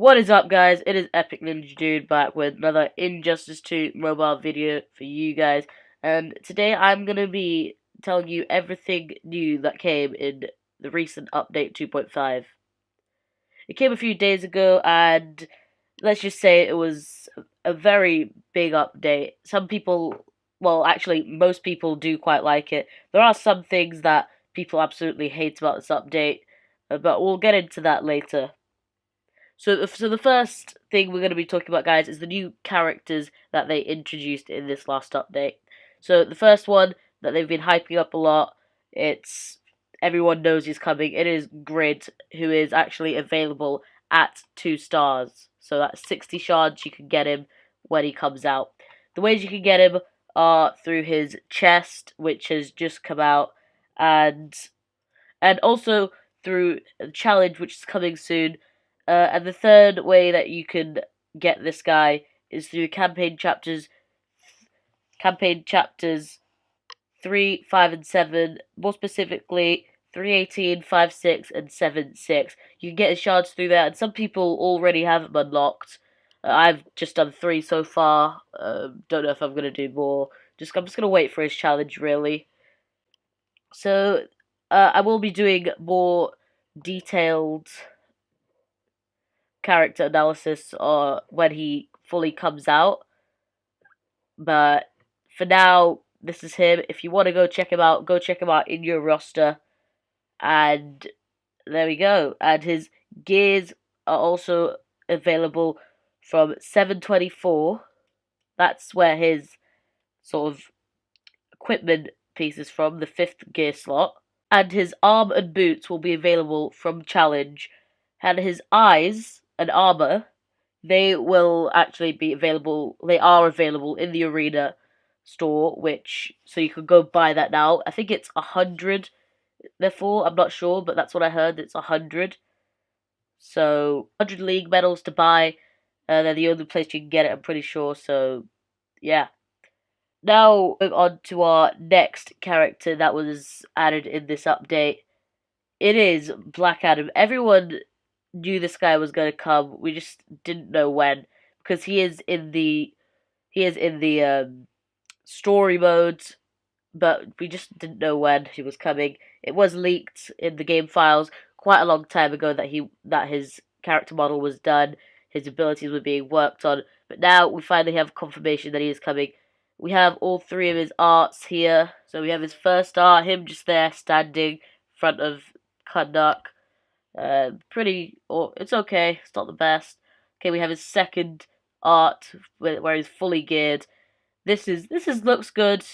What is up, guys? It is Epic Ninja Dude back with another Injustice 2 mobile video for you guys. And today I'm going to be telling you everything new that came in the recent update 2.5. It came a few days ago, and let's just say it was a very big update. Some people, well, actually, most people do quite like it. There are some things that people absolutely hate about this update, but we'll get into that later. So the first thing we're going to be talking about, guys, is the new characters that they introduced in this last update. So the first one that they've been hyping up a lot, it's everyone knows he's coming. It is Grid, who is actually available at 2 stars. So that's 60 shards. You can get him when he comes out. The ways you can get him are through his chest, which has just come out, and also through a challenge which is coming soon. And the third way that you can get this guy is through campaign chapters 3, 5, and 7. More specifically, 318, 5, 6, and 7, 6. You can get his shards through there, and some people already have them unlocked. I've just done 3 so far. Don't know if I'm gonna do more. I'm just gonna wait for his challenge, really. So I will be doing more detailed character analysis when he fully comes out. But for now, this is him. If you want to go check him out, go check him out in your roster. And there we go. And his gears are also available from 724. That's where his sort of equipment piece is from, the 5th gear slot. And his arm and boots will be available from challenge. And his eyes and armor, they will actually be available. They are available in the arena store, so you can go buy that now. I think it's 100. Therefore, I'm not sure, but that's what I heard. It's 100. So 100 league medals to buy. They're the only place you can get it, I'm pretty sure. So yeah. Now, moving on to our next character that was added in this update. It is Black Adam. Everyone knew this guy was going to come. We just didn't know when, because he is in the story mode, but we just didn't know when he was coming. It was leaked in the game files quite a long time ago that his character model was done, his abilities were being worked on, but now we finally have confirmation that he is coming. We have all 3 of his arts here. So we have his first art, him just there standing in front of Karnak. It's okay. It's not the best. Okay, we have his second art where he's fully geared. This is looks good,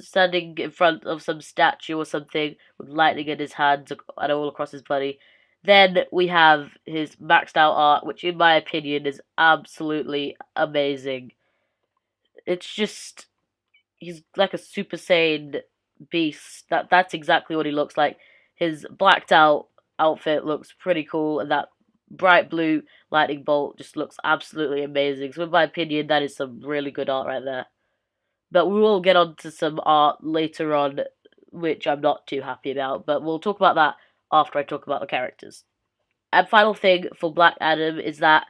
standing in front of some statue or something with lightning in his hands and all across his body. Then we have his maxed out art, which in my opinion is absolutely amazing. It's just he's like a Super Saiyan beast. That's exactly what he looks like. His blacked out outfit looks pretty cool, and that bright blue lightning bolt just looks absolutely amazing. So in my opinion, that is some really good art right there. But we will get on to some art later on, which I'm not too happy about. But we'll talk about that after I talk about the characters. And final thing for Black Adam is that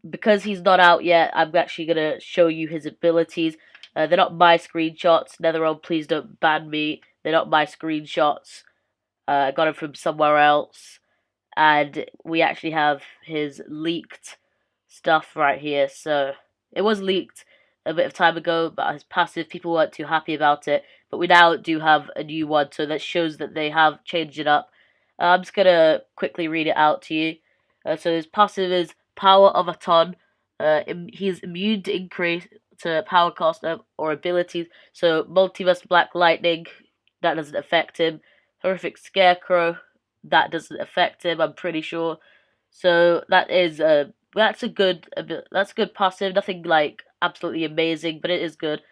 because he's not out yet, I'm actually going to show you his abilities. They're not my screenshots. NetherRealm, please don't ban me. They're not my screenshots. I got them from somewhere else. And we actually have his leaked stuff right here. So it was leaked a bit of time ago, but his passive, people weren't too happy about it. But we now do have a new one, so that shows that they have changed it up. I'm just going to quickly read it out to you. So his passive is Power of a Ton. He's immune to increase to power cost or abilities. So Multiverse Black Lightning, that doesn't affect him. Horrific Scarecrow, that doesn't affect him, I'm pretty sure. So that's a good passive. Nothing like absolutely amazing, but it is good.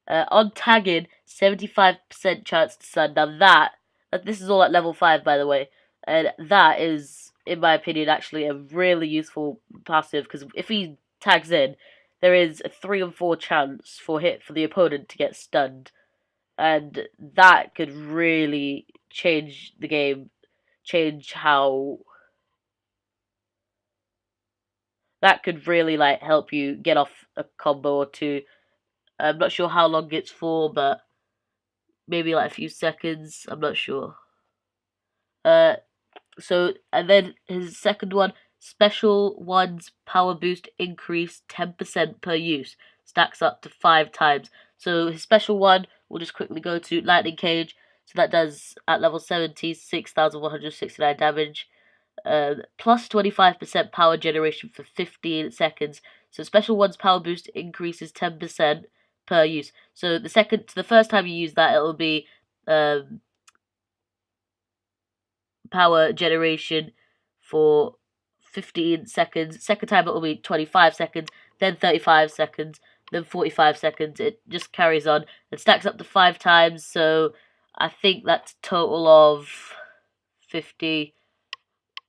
On tagging, 75% chance to stun. Now this is all at level 5, by the way, and that is, in my opinion, actually a really useful passive, because if he tags in, there is a 3 and 4 chance for the opponent to get stunned, and that could really change the game, change how That could really like help you get off a combo or two. I'm not sure how long it's for, but maybe like a few seconds. I'm not sure. Uh, so and then his second one, special one's power boost increase 10% per use, stacks up to 5 times. So his special one, we'll just quickly go to Lightning Cage. So that does at level 70, 6,169 damage. Plus 25% power generation for 15 seconds. So special one's power boost increases 10% per use. So the first time you use that, it'll be um, power generation for 15 seconds. Second time it will be 25 seconds, then 35 seconds, then 45 seconds. It just carries on and stacks up to 5 times. So I think that's a total of 50.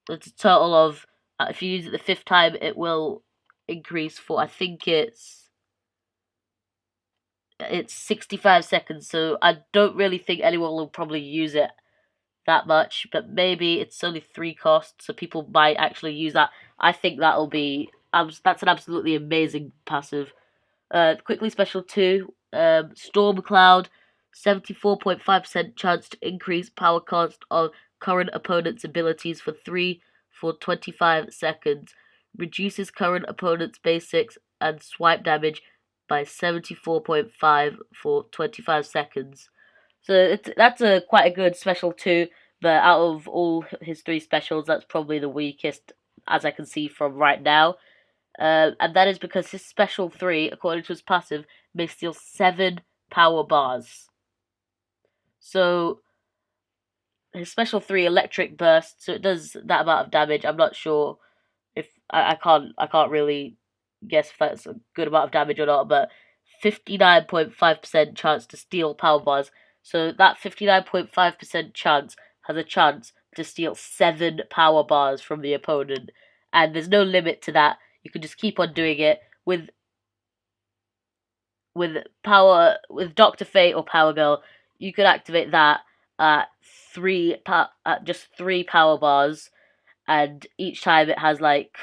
That's a total of, if you use it the fifth time, it will increase for, I think it's 65 seconds. So I don't really think anyone will probably use it that much, but maybe it's only 3 costs, so people might actually use that. I think that'll be that's an absolutely amazing passive. Quickly special 2, Storm Cloud, 74.5% chance to increase power cost of current opponent's abilities for 25 seconds. Reduces current opponent's basics and swipe damage by 74.5 for 25 seconds. So that's a quite a good special 2, but out of all his 3 specials, that's probably the weakest, as I can see from right now. And that is because his special 3, according to his passive, may steal 7 power bars. So his special 3, electric burst, so it does that amount of damage. I'm not sure if I can't really guess if that's a good amount of damage or not, but 59.5% chance to steal power bars. So that 59.5% chance has a chance to steal 7 power bars from the opponent. And there's no limit to that. You can just keep on doing it with Doctor Fate or Power Girl. You could activate that at just 3 power bars, and each time it has like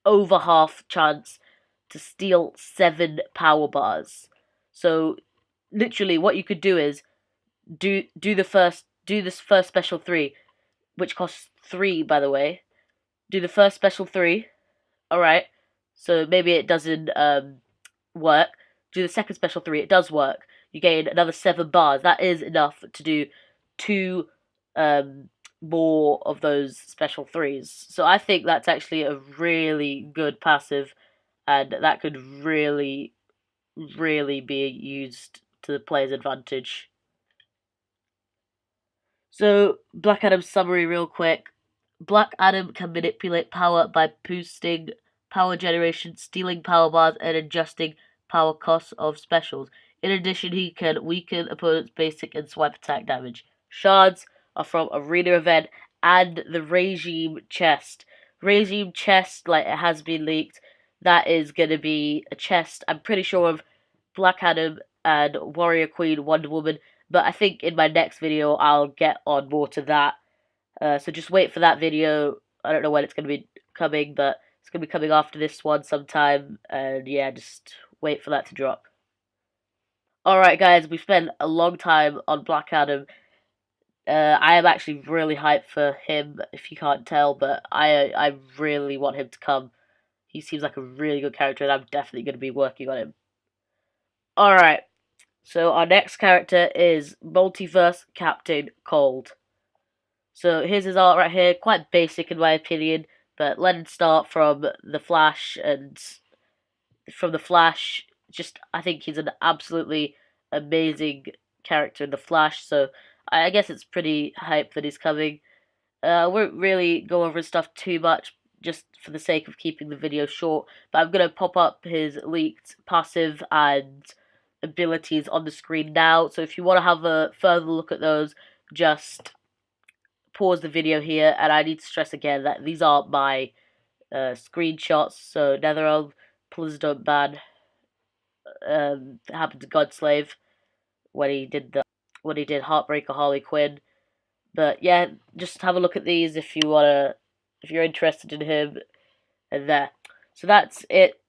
over half chance to steal 7 power bars. So literally what you could do is do this first special 3, which costs 3 by the way. Do the first special 3. Alright. So maybe it doesn't work. Do the second special 3, it does work. You gain another 7 bars. That is enough to do 2 more of those special 3s. So I think that's actually a really good passive, and that could really, really be used to the player's advantage. So, Black Adam's summary, real quick. Black Adam can manipulate power by boosting power generation, stealing power bars, and adjusting power costs of specials. In addition, he can weaken opponents' basic and swipe attack damage. Shards are from Arena Event and the Regime Chest. Regime Chest, like it has been leaked, that is going to be a chest, I'm pretty sure, of Black Adam and Warrior Queen Wonder Woman, but I think in my next video I'll get on more to that. So just wait for that video. I don't know when it's going to be coming, but it's going to be coming after this one sometime. And yeah, just wait for that to drop. Alright guys, we spent a long time on Black Adam. I am actually really hyped for him, if you can't tell, but I really want him to come. He seems like a really good character, and I'm definitely going to be working on him. Alright, so our next character is Multiverse Captain Cold. So here's his art right here, quite basic in my opinion, but let's start from the Flash, and from the Flash, just I think he's an absolutely amazing character in the Flash, so I guess it's pretty hype that he's coming. I won't really go over his stuff too much, just for the sake of keeping the video short, but I'm going to pop up his leaked passive and abilities on the screen now, so if you want to have a further look at those, just pause the video here, and I need to stress again that these are my screenshots, so NetherRealm, please don't ban happened to Godslave when he did Heartbreaker Harley Quinn. But yeah, just have a look at these if you're interested in him. and there. So that's it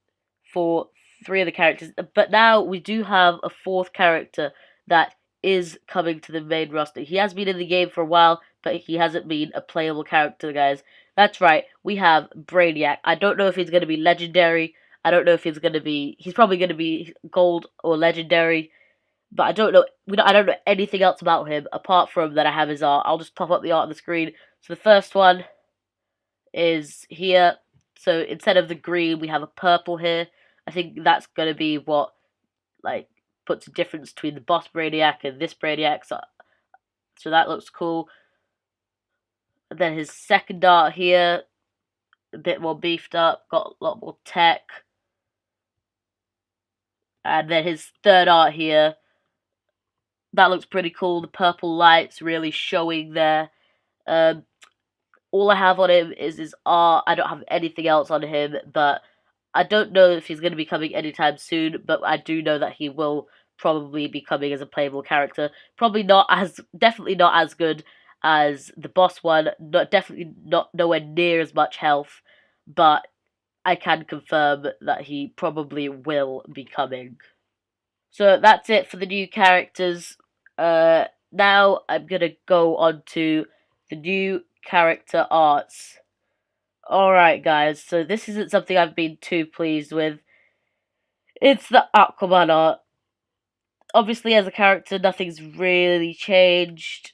for three of the characters. But now we do have a fourth character that is coming to the main roster. He has been in the game for a while, but he hasn't been a playable character, guys. That's right, we have Brainiac. I don't know if he's going to be legendary. I don't know if he's going to be. He's probably going to be gold or legendary, but I don't know. I don't know anything else about him apart from that I have his art. I'll just pop up the art on the screen. So the first one is here. So instead of the green, we have a purple here. I think that's going to be what like puts a difference between the boss Brainiac and this Brainiac. So that looks cool. And then his second art here, a bit more beefed up, got a lot more tech. And then his third art here, that looks pretty cool. The purple lights really showing there. Um, all I have on him is his art. I don't have anything else on him, but I don't know if he's going to be coming anytime soon, but I do know that he will probably be coming as a playable character. Definitely not as good as the boss one. Definitely not nowhere near as much health, but I can confirm that he probably will be coming. So that's it for the new characters. Now I'm gonna go on to the new character arts. Alright, guys, so this isn't something I've been too pleased with. It's the Aquaman art. Obviously, as a character, nothing's really changed,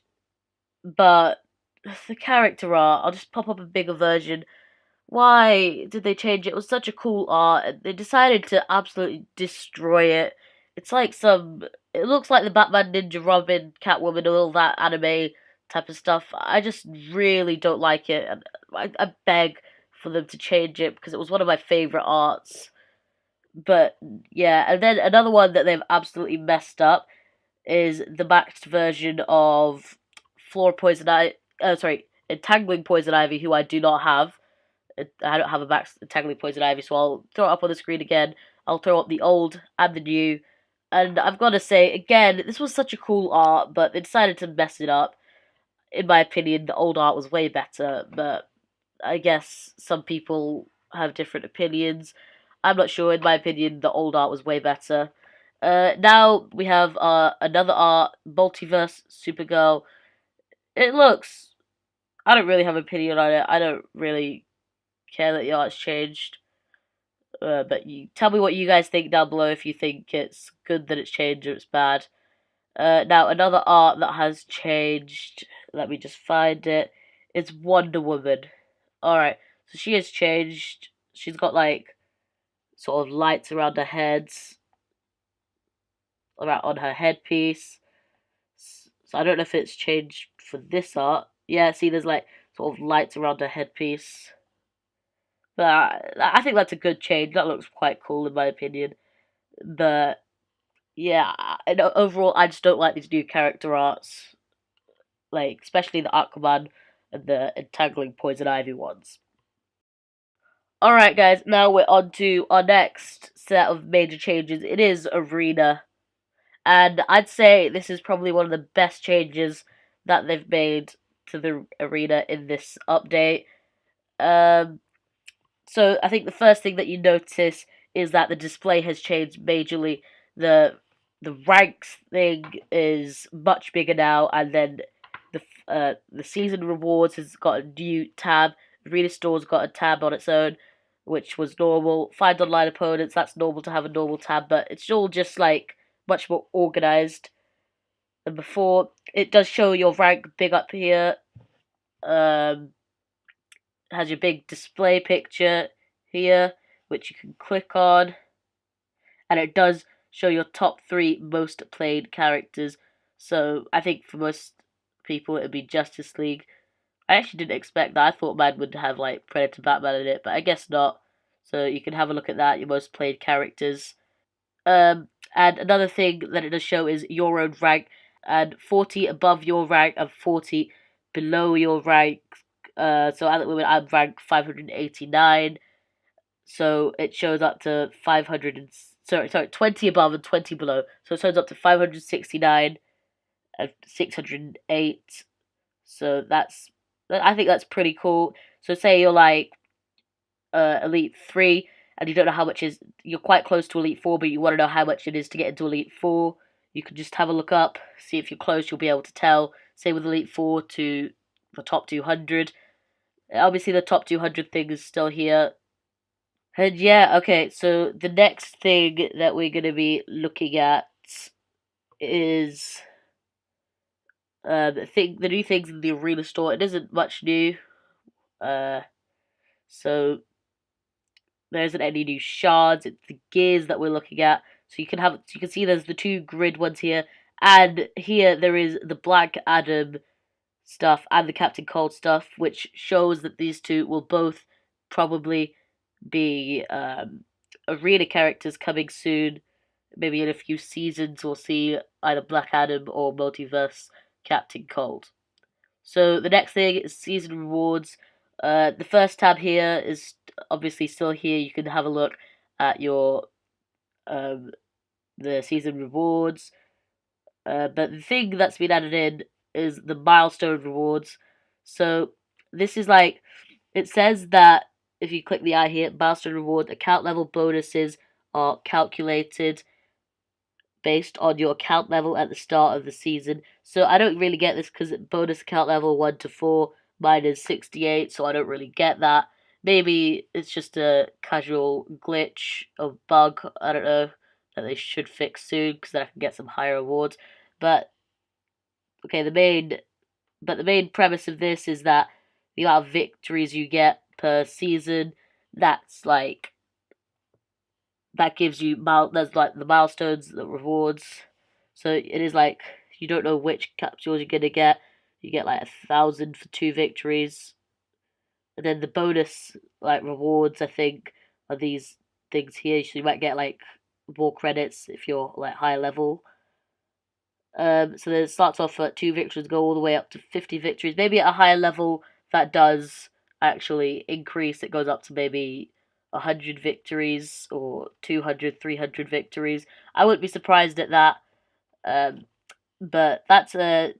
but the character art, I'll just pop up a bigger version. Why did they change it? It was such a cool art, and they decided to absolutely destroy it. It's like some. It looks like the Batman, Ninja Robin, Catwoman, all that anime type of stuff. I just really don't like it, and I beg for them to change it because it was one of my favorite arts. But yeah, and then another one that they've absolutely messed up is the maxed version of Floor Poison Ivy. Sorry, Entangling Poison Ivy, who I do not have. I don't have a max Entangling Poison Ivy, so I'll throw it up on the screen again. I'll throw up the old and the new. And I've got to say, again, this was such a cool art, but they decided to mess it up. In my opinion, the old art was way better, but I guess some people have different opinions. I'm not sure. In my opinion, the old art was way better. Now we have another art, Multiverse Supergirl. It looks. I don't really have an opinion on it. I don't really care that the art's changed. But you tell me what you guys think down below if you think it's good that it's changed or it's bad. Now another art that has changed. Let me just find it. It's Wonder Woman. All right, so she has changed. She's got like sort of lights around her heads, around on her headpiece. So I don't know if it's changed for this art. Yeah, see, there's like sort of lights around her headpiece. But I think that's a good change. That looks quite cool in my opinion. But yeah, overall, I just don't like these new character arts, like especially the Aquaman and the Entangling Poison Ivy ones. All right, guys. Now we're on to our next set of major changes. It is Arena, and I'd say this is probably one of the best changes that they've made to the Arena in this update. Um, So I think the first thing that you notice is that the display has changed majorly. The the ranks thing is much bigger now, and then the season rewards has got a new tab. The Arena Store's got a tab on its own, which was normal. Find online opponents, that's normal to have a normal tab, but it's all just like much more organized than before. It does show your rank big up here. Um, has your big display picture here, which you can click on, and it does show your top 3 most played characters. So I think for most people it would be Justice League. I actually didn't expect that. I thought mine would have like Predator, Batman in it, but I guess not. So you can have a look at that, your most played characters. And another thing that it does show is your own rank, and 40 above your rank and 40 below your rank. So at the moment I'm ranked 589. So it shows up to 500 and sorry 20 above and 20 below. So it shows up to 569 and 608. So I think that's pretty cool. So say you're like Elite 3, and you don't know how much is, you're quite close to Elite 4, but you want to know how much it is to get into Elite 4, you can just have a look up, see if you're close, you'll be able to tell. Say with Elite 4 to the top 200. Obviously, the top 200 thing is still here. And yeah, okay, so the next thing that we're going to be looking at is the new things in the arena store. It isn't much new. Uh, so there isn't any new shards. It's the gears that we're looking at. So you can see there's the two grid ones here, and here there is the Black Adam stuff and the Captain Cold stuff, which shows that these two will both probably be arena characters coming soon. Maybe in a few seasons we'll see either Black Adam or Multiverse Captain Cold. So the next thing is season rewards. The first tab here is obviously still here. You can have a look at your the season rewards. But the thing that's been added in is the milestone rewards. So this is like, it says that if you click the eye here, milestone reward account level bonuses are calculated based on your account level at the start of the season. So I don't really get this because bonus account level 1 to 4, mine is 68, so I don't really get that. Maybe it's just a casual glitch or bug, I don't know, that they should fix soon because then I can get some higher rewards. But okay, the main premise of this is that the amount of victories you get per season, that's like, that gives you there's like the milestones, the rewards. So it is like, you don't know which capsules you're gonna get. You get like 1,000 for 2 victories, and then the bonus like rewards I think are these things here. So you might get like more credits if you're like higher level. So then it starts off at 2 victories, go all the way up to 50 victories. Maybe at a higher level that does actually increase. It goes up to maybe 100 victories or 200, 300 victories. I wouldn't be surprised at that. Um, but that's a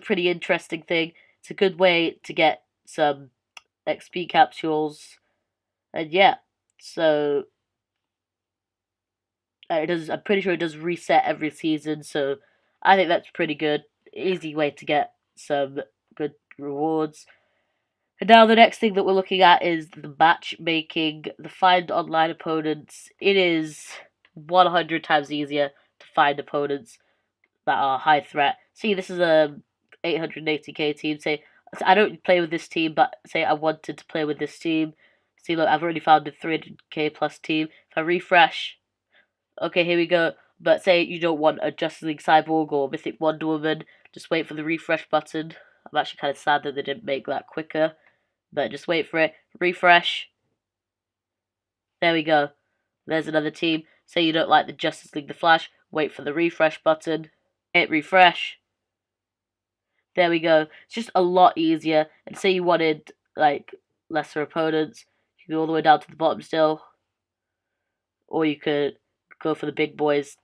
pretty interesting thing. It's a good way to get some XP capsules, and yeah, so it does. I'm pretty sure it does reset every season, so I think that's pretty good. Easy way to get some good rewards. And now the next thing that we're looking at is the matchmaking, the find online opponents. It is 100 times easier to find opponents that are high threat. See, this is a 880k team. Say, I don't play with this team, but say I wanted to play with this team. See, look, I've already found a 300k plus team. If I refresh, okay, here we go. But say you don't want a Justice League Cyborg or Mythic Wonder Woman, just wait for the refresh button. I'm actually kind of sad that they didn't make that quicker, but just wait for it. Refresh. There we go. There's another team. Say you don't like the Justice League The Flash, wait for the refresh button. Hit refresh. There we go. It's just a lot easier. And say you wanted like lesser opponents, you can go all the way down to the bottom still, or you could go for the big boys.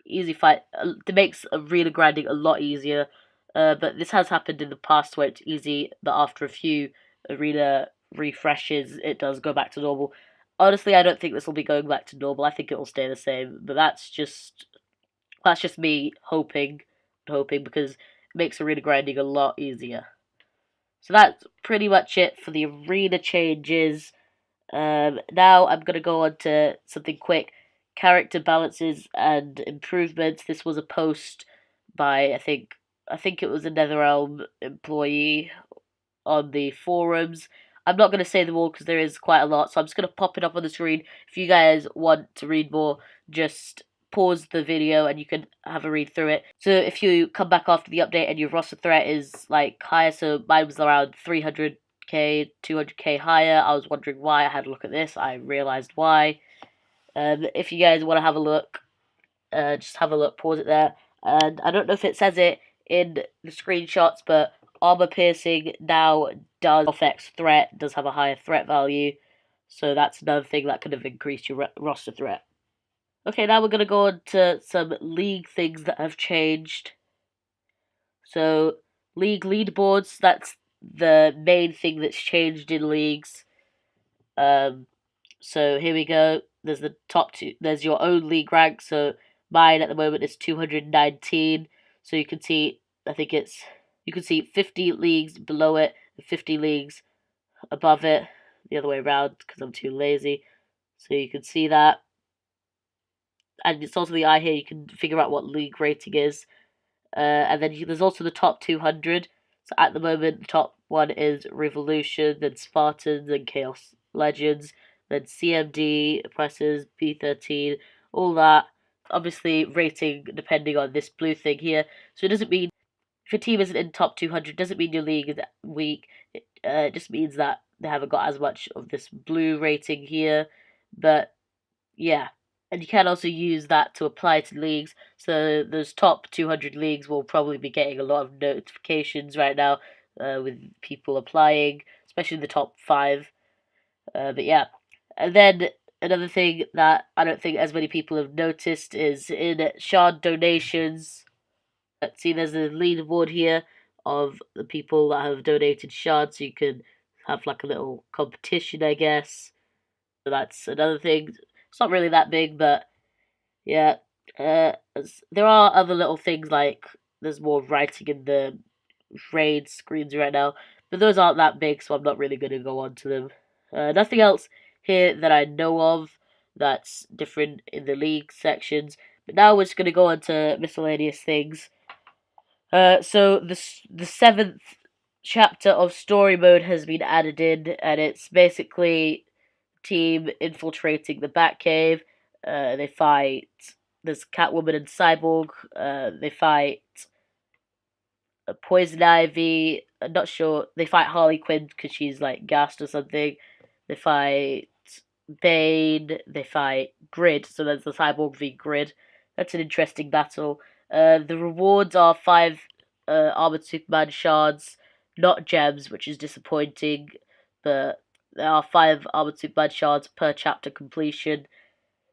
Easy fight. It makes arena grinding a lot easier. But this has happened in the past where it's easy, but after a few arena refreshes, it does go back to normal. Honestly, I don't think this will be going back to normal. I think it will stay the same. But that's just me hoping because it makes arena grinding a lot easier. So that's pretty much it for the arena changes. Now I'm gonna go on to something quick. Character balances and improvements. This was a post by I think it was a NetherRealm employee on the forums. I'm not gonna say them all because there is quite a lot, so I'm just gonna pop it up on the screen. If you guys want to read more, just pause the video and you can have a read through it. So if you come back after the update and your roster threat is like higher, so mine was around 300k, 200k higher. I was wondering why. I had a look at this. I realized why. If you guys want to have a look, just have a look. Pause it there. And I don't know if it says it in the screenshots, but armor piercing now does affects threat. Does have a higher threat value. So that's another thing that could have increased your roster threat. Okay, now we're going to go on to some league things that have changed. So, league leaderboards, that's the main thing that's changed in leagues. So here we go. There's the top two. There's your own league rank. So mine at the moment is 219. So you can see, I think it's, you can see 50 leagues below it, 50 leagues above it, the other way around because I'm too lazy. So you can see that. And it's also the eye here, you can figure out what league rating is. And then there's also the top 200. So at the moment, the top one is Revolution, then Spartans, then Chaos Legends, then CMD, Oppressors, B13, all that. Obviously, rating depending on this blue thing here. So it doesn't mean if your team isn't in top 200, doesn't mean your league is weak. It just means that they haven't got as much of this blue rating here. But yeah, and you can also use that to apply to leagues. So those top 200 leagues will probably be getting a lot of notifications right now with people applying, especially the top five. But yeah, and then another thing that I don't think as many people have noticed is in shard donations. See, there's a leaderboard here of the people that have donated shards, so you can have like a little competition, I guess. So that's another thing. It's not really that big, but yeah. There are other little things like there's more writing in the raid screens right now, but those aren't that big, so I'm not really going to go on to them. Nothing else here that I know of that's different in the league sections. But now we're just going to go on to miscellaneous things. So the seventh chapter of story mode has been added in, and it's basically team infiltrating the Batcave. They fight. There's Catwoman and Cyborg. They fight Poison Ivy. I'm not sure. They fight Harley Quinn because she's like gassed or something. They fight Bane. They fight Grid. So there's the Cyborg v Grid. That's an interesting battle. The rewards are 5 Armored Superman shards, not gems, which is disappointing. But there are 5 Armored Superman shards per chapter completion.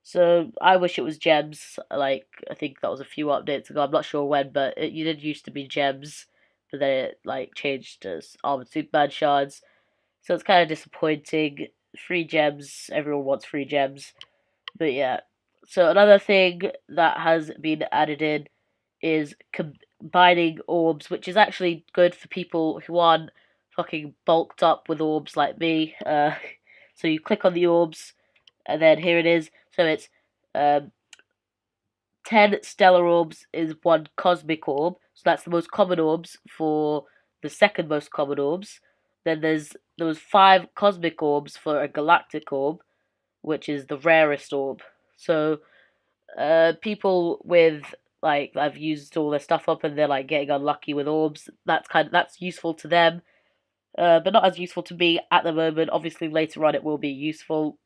So I wish it was gems. Like I think that was a few updates ago. I'm not sure when, but it did used to be gems, but then it like changed to Armored Superman shards. So it's kind of disappointing. Free gems. Everyone wants free gems. But yeah. So another thing that has been added in is combining orbs, which is actually good for people who aren't fucking bulked up with orbs like me. So you click on the orbs, and then here it is. So it's um, 10 stellar orbs is 1 cosmic orb. So that's the most common orbs for the second most common orbs. Then there's those 5 cosmic orbs for a galactic orb, which is the rarest orb. So people with like I've used all their stuff up and they're like getting unlucky with orbs. That's useful to them, but not as useful to me at the moment. Obviously, later on it will be useful.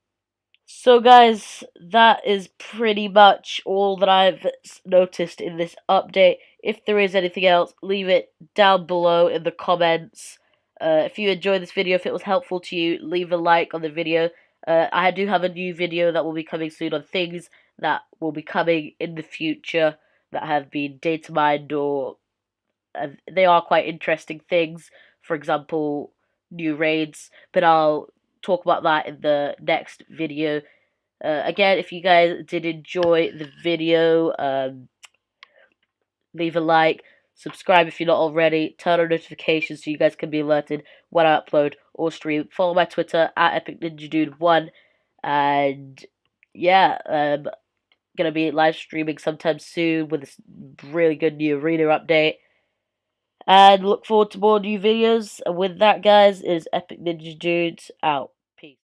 So, guys, that is pretty much all that I've noticed in this update. If there is anything else, leave it down below in the comments. If you enjoyed this video, if it was helpful to you, leave a like on the video. I do have a new video that will be coming soon on things that will be coming in the future that have been data mined or they are quite interesting things. For example, new raids, but I'll talk about that in the next video. Again, if you guys did enjoy the video, leave a like, subscribe if you're not already, turn on notifications so you guys can be alerted when I upload or stream. Follow my Twitter at EpicNinjaDude1, and yeah, gonna be live streaming sometime soon with this really good new arena update. And look forward to more new videos. And with that, guys, is Epic Ninja Dudes out.